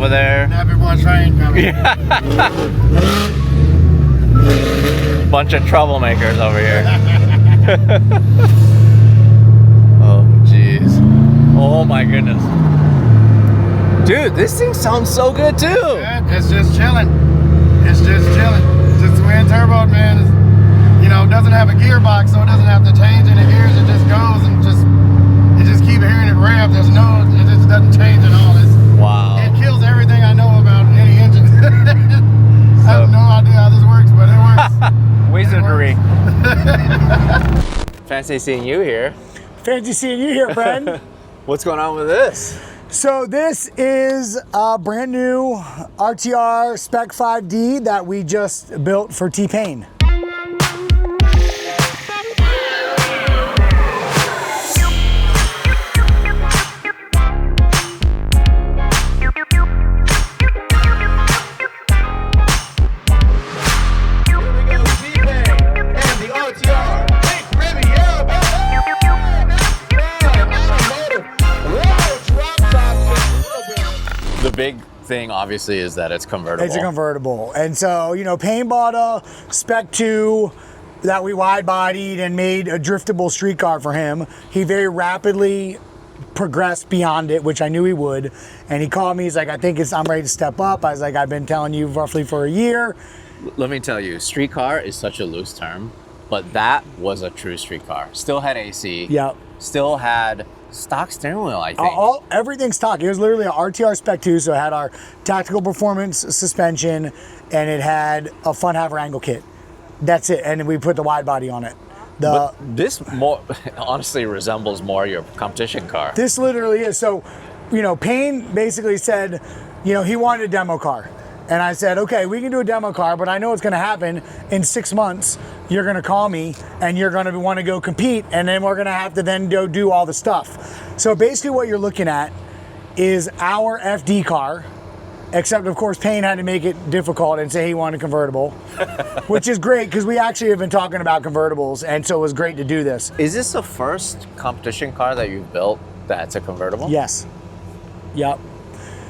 over there. Everyone train coming. Yeah. Bunch of troublemakers over here. Oh, jeez. Oh my goodness. Dude, this thing sounds so good too. Yeah, it's just chilling. It's just chilling. It's just twin turbo, man. It's, you know, it doesn't have a gearbox, so it doesn't have to change any gears. It just goes and you just keep hearing it rev. It just doesn't change at all. Wow. It kills everything I know about any engine. I have no idea how this works, but it works. Wizardry. Fancy seeing you here. Fancy seeing you here, friend. What's going on with this? So this is a brand new RTR Spec 5D that we just built for T-Pain. The big thing obviously is that it's convertible. It's a convertible. And so, you know, Payne bought a Spec 2 that we wide bodied and made a driftable street car for him. He very rapidly progressed beyond it, which I knew he would. And he called me, he's like, I'm ready to step up. I was like, I've been telling you roughly for a year. Let me tell you, street car is such a loose term, but that was a true street car. Still had AC. Yep. Still had stock steering wheel, I think. Everything stock. It was literally an RTR Spec 2, so it had our tactical performance suspension, and it had a front half angle kit. That's it, and we put the wide body on it. But this more honestly resembles more your competition car. This literally is. So, you know, Payne basically said, you know, he wanted a demo car. And I said, okay, we can do a demo car, but I know what's gonna happen in 6 months. You're gonna call me and you're gonna wanna go compete, and then we're gonna have to then go do all the stuff. So basically what you're looking at is our FD car, except of course Payne had to make it difficult and say he wanted a convertible, which is great because we actually have been talking about convertibles, and so it was great to do this. Is this the first competition car that you've built that's a convertible? Yes. Yep.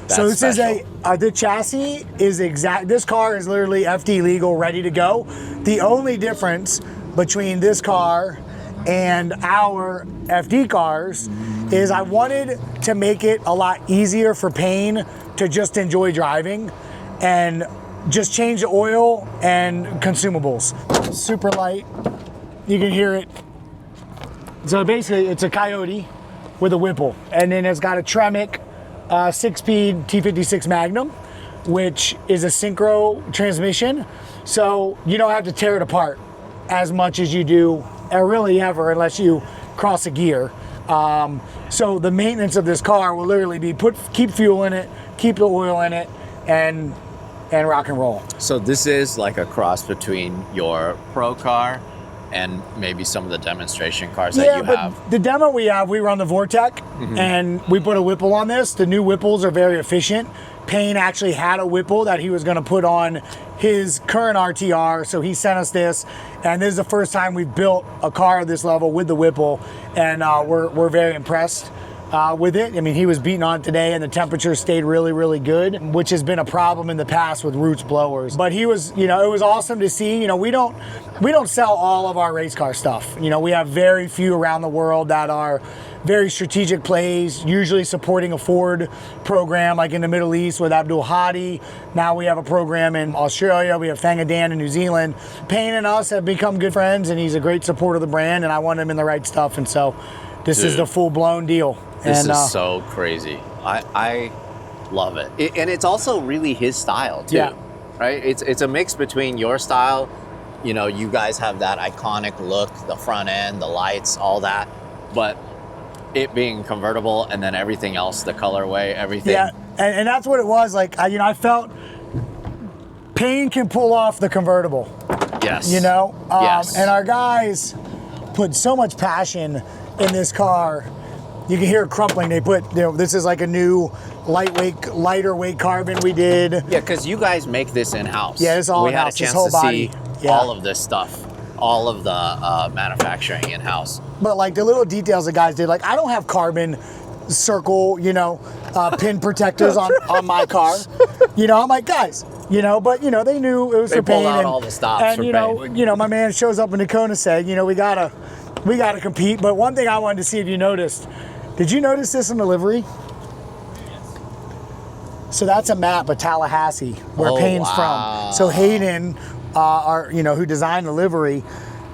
That's so this special. is the chassis is this car is literally FD legal, ready to go. The only difference between this car and our FD cars is I wanted to make it a lot easier for Payne to just enjoy driving and just change the oil and consumables. Super light, you can hear it. So basically it's a Coyote with a Whipple, and then it's got a Tremec 6-speed T56 Magnum, which is a synchro transmission, so you don't have to tear it apart as much as you do, or really ever, unless you cross a gear. So the maintenance of this car will literally be keep fuel in it, keep the oil in it, and rock and roll. So this is like a cross between your pro car and maybe some of the demonstration cars that you have. The demo we run the Vortec, and we put a Whipple on this. The new Whipples are very efficient. Payne actually had a Whipple that he was gonna put on his current RTR, so he sent us this, and this is the first time we've built a car of this level with the Whipple, and we're very impressed with it. I mean, he was beating on it today, and the temperature stayed really, really good, which has been a problem in the past with Roots blowers. But he was, you know, it was awesome to see. You know, we don't sell all of our race car stuff. You know, we have very few around the world that are very strategic plays, usually supporting a Ford program like in the Middle East with Abdul Hadi. Now we have a program in Australia. We have Fangadan in New Zealand. Payne and us have become good friends, and he's a great supporter of the brand, and I want him in the right stuff. And so this is the full-blown deal. This is so crazy. I love it. And it's also really his style too, right? It's a mix between your style, you know, you guys have that iconic look, the front end, the lights, all that, but it being convertible and then everything else, the colorway, everything. Yeah, and that's what it was. Like, I felt Payne can pull off the convertible. Yes. You know? Yes. And our guys put so much passion in this car. You can hear it crumpling. They put, you know, this is like a new lighter weight carbon we did. Yeah, because you guys make this in-house. Yeah, it's all in-house, We had a this chance whole to body. see all of this stuff, all of the manufacturing in-house. But like the little details the guys did, like I don't have carbon circle, pin protectors on my car. I'm like, guys, but they knew it was for paint. Pulled out and all the stops and for paint. my man shows up in the Koenigsegg. We gotta compete. But one thing I wanted to see if you noticed, did you notice this in the livery? So that's a map of Tallahassee, where Payne's from. So Hayden, who designed the livery,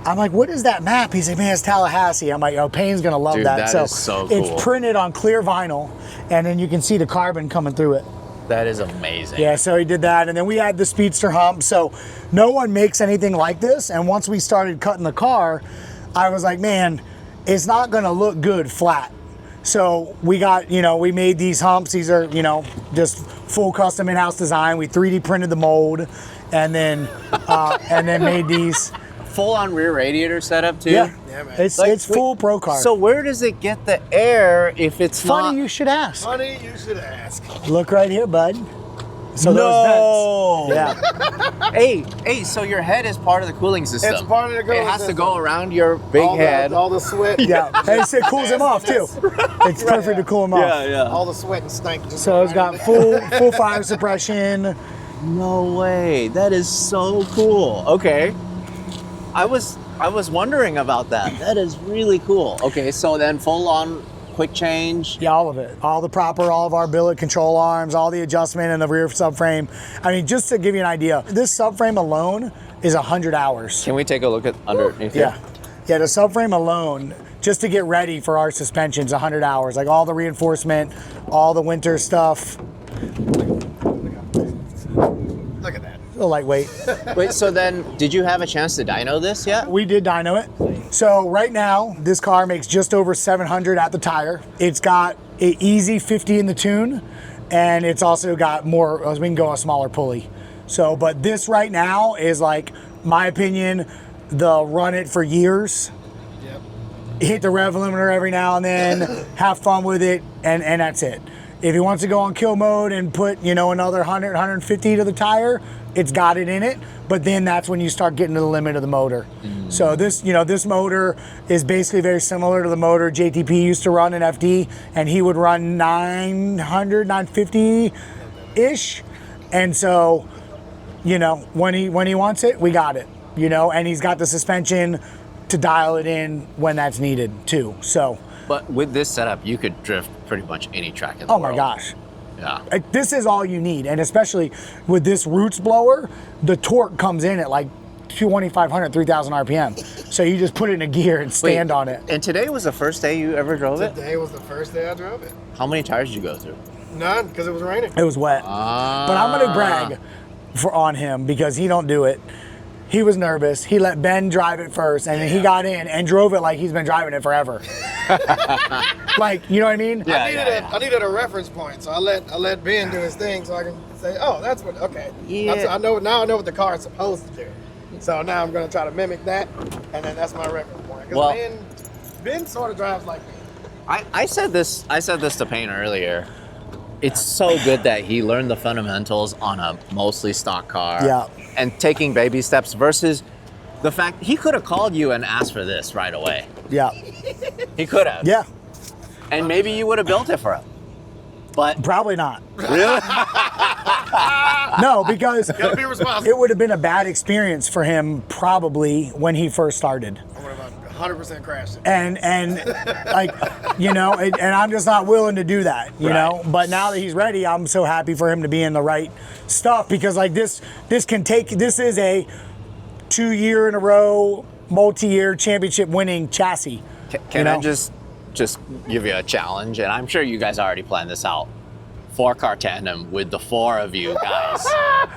I'm like, what is that map? He's like, man, it's Tallahassee. I'm like, oh, Payne's gonna love Dude, that. That is so cool. It's printed on clear vinyl, and then you can see the carbon coming through it. That is amazing. Yeah, so he did that, and then we had the Speedster hump. So no one makes anything like this. And once we started cutting the car, I was like, man, it's not gonna look good flat. So we got, we made these humps. These are, just full custom in-house design. We 3D printed the mold, and then made these. Full on rear radiator setup too. Yeah, man. It's full pro car. So where does it get the air if it's Funny not? you should ask. Funny you should ask. Look right here, bud. So No. those vents. Yeah. Hey, so your head is part of the cooling system. It's part of the cooling It has to system. go around your big head. All the sweat. Yeah. And it cools him off too. It's perfect to cool him off. yeah. All the sweat and stank. just So it's got right full fire suppression. No way. That is so cool. Okay. I was wondering about that. That is really cool. Okay, so then full on quick change. Yeah, all of it. All of our billet control arms, all the adjustment in the rear subframe. I mean, just to give you an idea, this subframe alone is 100 hours. Can we take a look at underneath Yeah. here? Yeah, the subframe alone, just to get ready for our suspensions, 100 hours. Like all the reinforcement, all the winter stuff. Look at that. A little lightweight. Wait, so then did you have a chance to dyno this yet? We did dyno it. So right now, this car makes just over 700 at the tire. It's got an easy 50 in the tune, and it's also got more, we can go a smaller pulley. So, but this right now is like, my opinion, the run it for years. Yep. Hit the rev limiter every now and then, have fun with it, and that's it. If he wants to go on kill mode and put, another 100, 150 to the tire, it's got it in it, but then that's when you start getting to the limit of the motor. So this, this motor is basically very similar to the motor JTP used to run in FD, and he would run 900, 950-ish. And so, when he wants it, we got it, and he's got the suspension to dial it in when that's needed too, so. But with this setup, you could drift pretty much any track in the Oh world. my gosh. Yeah. This is all you need, and especially with this roots blower, the torque comes in at like 2,500, 3,000 RPM. So you just put it in a gear and stand on it. And today was the first day you ever drove it? Today was the first day I drove it. How many tires did you go through? None, because it was raining. It was wet. But I'm gonna brag on him because he don't do it. He was nervous. He let Ben drive it first, and then he got in and drove it like he's been driving it forever. Like, you know what I mean? Yeah. I needed a reference point, so I let Ben do his thing, so I can say, oh, that's what. Okay. Yeah. I know what the car is supposed to do. So now I'm gonna try to mimic that, and then that's my reference point. Because Well, Ben sort of drives like me. I said this to Payne earlier. It's so good that he learned the fundamentals on a mostly stock car. Yeah. And taking baby steps versus the fact he could have called you and asked for this right away. Yeah. He could have. Yeah. And maybe you would have built it for him. But Probably not. really? No, because Gotta be responsible. it would have been a bad experience for him probably when he first started. I would have 100% crashed it. And like, and I'm just not willing to do that, you know. But now that he's ready, I'm so happy for him to be in the right stuff, because like this is a 2 year in a row, multi-year championship winning chassis. Can I just give you a challenge? And I'm sure you guys already planned this out. 4-car tandem with the 4 of you guys,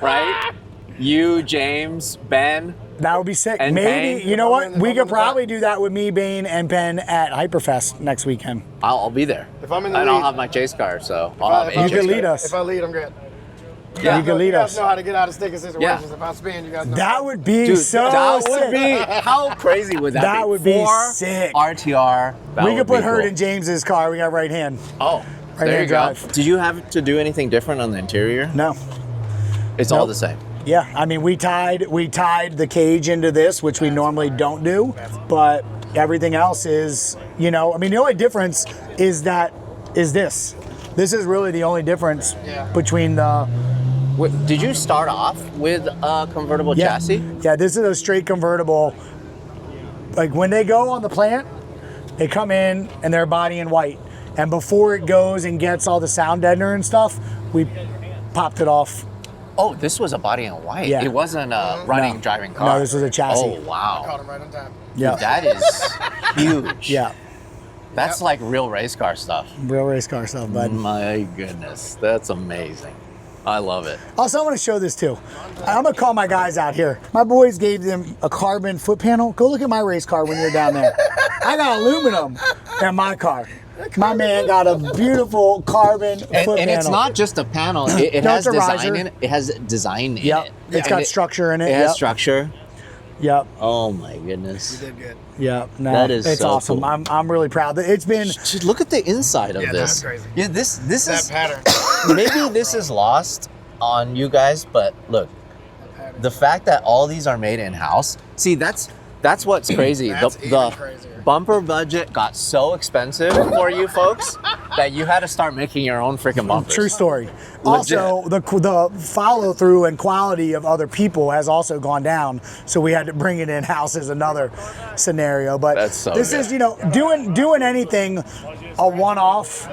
right? You, James, Ben. That would be sick. And Maybe, Payne? you know what? We I'm could in the probably back. do that with me, Bane, and Penn at Hyperfest next weekend. I'll be there. If I'm in the and I'll lead- have my chase car, so I'll have If I- a You chase can lead car. us. If I lead, I'm good. Yeah. You can lead You guys us. know how to get out of sticky situations. Yeah. If I spin, you guys know. That would be Dude, so that sick. would be, how crazy would that be? That would be 4 sick. RTR. That We would could put be Hurt cool. in James's car. We got right hand. Oh, there hand you go. drive. Did you have to do anything different on the interior? No. It's all Nope. the same. Yeah, I mean, we tied the cage into this, which we normally don't do, but everything else is, the only difference is that is this. This is really the only difference between the... Did you start off with a convertible chassis? Yeah, this is a straight convertible. Like when they go on the plant, they come in and they're body in white. And before it goes and gets all the sound deadener and stuff, we popped it off. Oh, this was a body in white. Yeah. It wasn't a running, driving car. No, this was a chassis. Oh, wow. Caught him right on time. Yeah. Dude, that is huge. Yeah. That's like real race car stuff. Real race car stuff, bud. My goodness, that's amazing. I love it. Also, I want to show this too. I'm gonna call my guys out here. My boys gave them a carbon foot panel. Go look at my race car when you're down there. I got aluminum in my car. My man got a beautiful carbon foot panel. And it's not just a panel. It No, has it's a design riser. in it. It has design in Yep. it. It's got structure in it. It has Yep. structure. Yep. Oh my goodness. You did good. Yep. No, That is it's so awesome. cool. I'm really proud. It's been Just look at the inside of Yeah, this. that's crazy. Yeah, this That is pattern. maybe this is lost on you guys, but look, the fact that all these are made in house. See, that's what's crazy. That's the even crazier. bumper budget got so expensive for you folks that you had to start making your own freaking bumpers. true story. Also, the follow through and quality of other people has also gone down. So we had to bring it in house as another scenario. But That's so this good. is, you know, doing anything a one-off.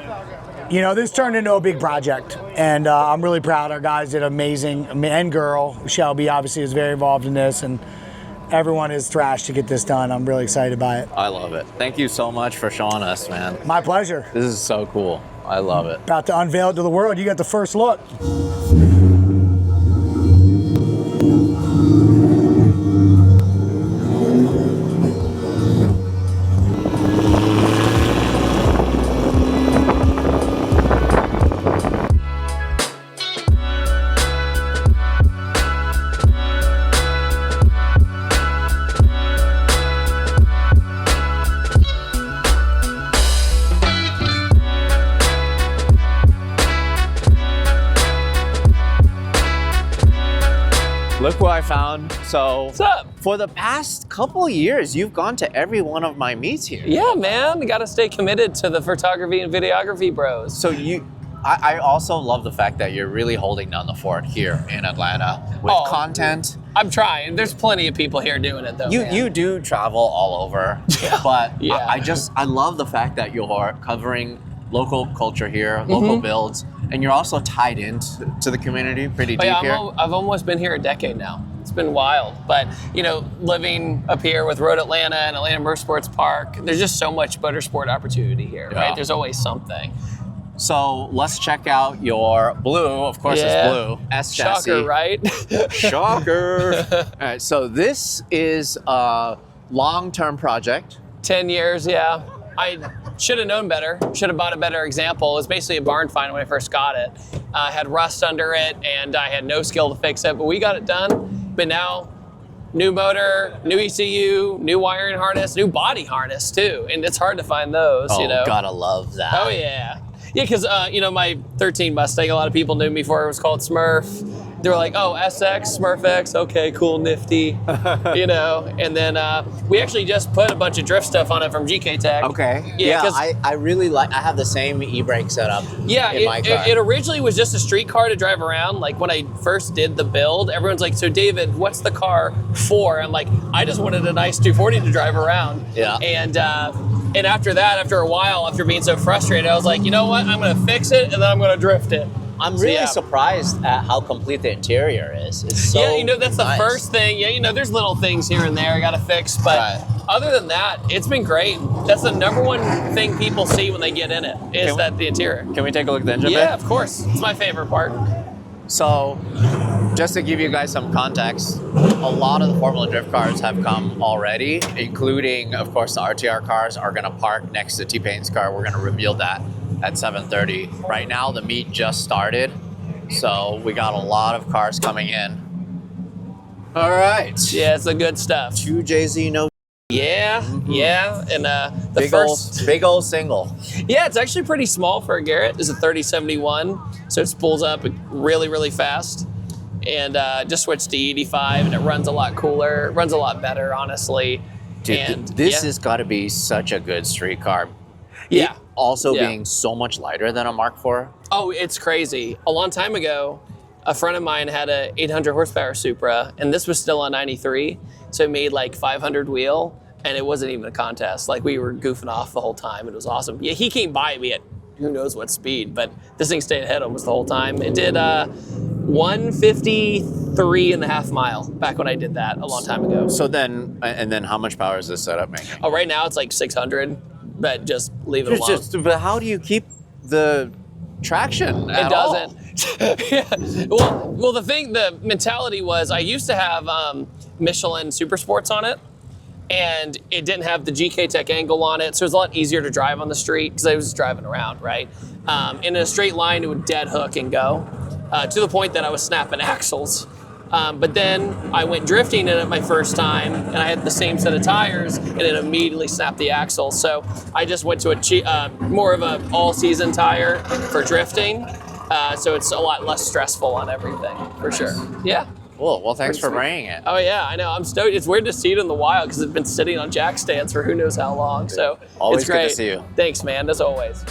You know, this turned into a big project, and I'm really proud. Our guys did amazing, and girl Shelby obviously is very involved in this, and everyone is thrashed to get this done. I'm really excited by it. I love it. Thank you so much for showing us, man. My pleasure. This is so cool. I love it. About to unveil it to the world. You got the first look. Look what I found. So, What's up? for the past couple years, you've gone to every one of my meets here. Yeah, man. You gotta stay committed to the photography and videography bros. So I also love the fact that you're really holding down the fort here in Atlanta with Oh. content. I'm trying. There's plenty of people here doing it though. man. You do travel all over, but Yeah. I love the fact that you're covering local culture here, local builds, and you're also tied into the community pretty But deep yeah, here. I've almost been here a decade now. It's been wild. But, you know, living up here with Road Atlanta and Atlanta Motorsports Park, there's just so much motorsport opportunity here, Yeah. right? There's always something. So let's check out your blue. Of course, Yeah. it's blue. S chassis. Shocker, right? Shocker. All right, so this is a long-term project. 10 years, yeah. I should have known better. Should have bought a better example. It was basically a barn find when I first got it. I had rust under it, and I had no skill to fix it, but we got it done. But now, new motor, new ECU, new wiring harness, new body harness too. And it's hard to find those, Oh, you know. gotta love that. Oh yeah. Yeah, because you know, my 13 Mustang, a lot of people knew me for it was called Smurf. They were like, oh, SX, Smurf X, okay, cool, nifty, you know. And then we actually just put a bunch of drift stuff on it from GK Tech. Okay. Yeah, 'cause- I really like. I have the same e-brake setup. Yeah, in my car. it originally was just a street car to drive around. Like when I first did the build, everyone's like, so David, what's the car for? I'm like, I just wanted a nice 240 to drive around. Yeah. And after that, after a while, after being so frustrated, I was like, you know what? I'm gonna fix it and then I'm gonna drift it. I'm So, really yeah. surprised at how complete the interior is. It's so Yeah, you know, that's the nice. first thing. Yeah, you know, there's little things here and there I gotta fix, but Right. other than that, it's been great. That's the number one thing people see when they get in it, is the interior. Can we take a look at the engine bay? Yeah, of course. It's my favorite part. So, just to give you guys some context, a lot of the Formula Drift cars have come already, including, of course, the RTR cars are going to park next to T-Pain's car. We're going to reveal that at 7:30. Right now, the meet just started, so we got a lot of cars coming in. All right. Yeah, it's the good stuff. 2JZ, no Yeah, yeah, and the big old single. yeah, it's actually pretty small for a Garrett. It's a 3071, so it spools up really, really fast. And just switched to 85, and it runs a lot cooler, runs a lot better, honestly. Dude, and this yeah. has got to be such a good street car. Yeah. also Yeah. being so much lighter than a Mark IV? Oh, it's crazy. A long time ago, a friend of mine had a 800 horsepower Supra, and this was still on 93, so it made like 500 wheel, and it wasn't even a contest. Like, we were goofing off the whole time. It was awesome. Yeah, he came by me at who knows what speed, but this thing stayed ahead almost the whole time. It did 153.5 mile back when I did that a long time ago. So then, and then how much power is this setup making? Oh, right now it's like 600, but just leave it alone. But how do you keep the traction It at all? doesn't. Yeah. Well, the mentality was I used to have Michelin Super Sports on it, and it didn't have the GK Tech angle on it, so it was a lot easier to drive on the street because I was just driving around, right? In a straight line, it would dead hook and go to the point that I was snapping axles. But then I went drifting in it my first time, and I had the same set of tires, and it immediately snapped the axle. So I just went to a more of a all-season tire for drifting. So it's a lot less stressful on everything, for sure. Yeah. Cool. Well, thanks for Pretty sweet. bringing it. Oh yeah, I know. I'm stoked. It's weird to see it in the wild because it's been sitting on jack stands for who knows how long. So Always it's great. good to see you. Thanks, man. As always.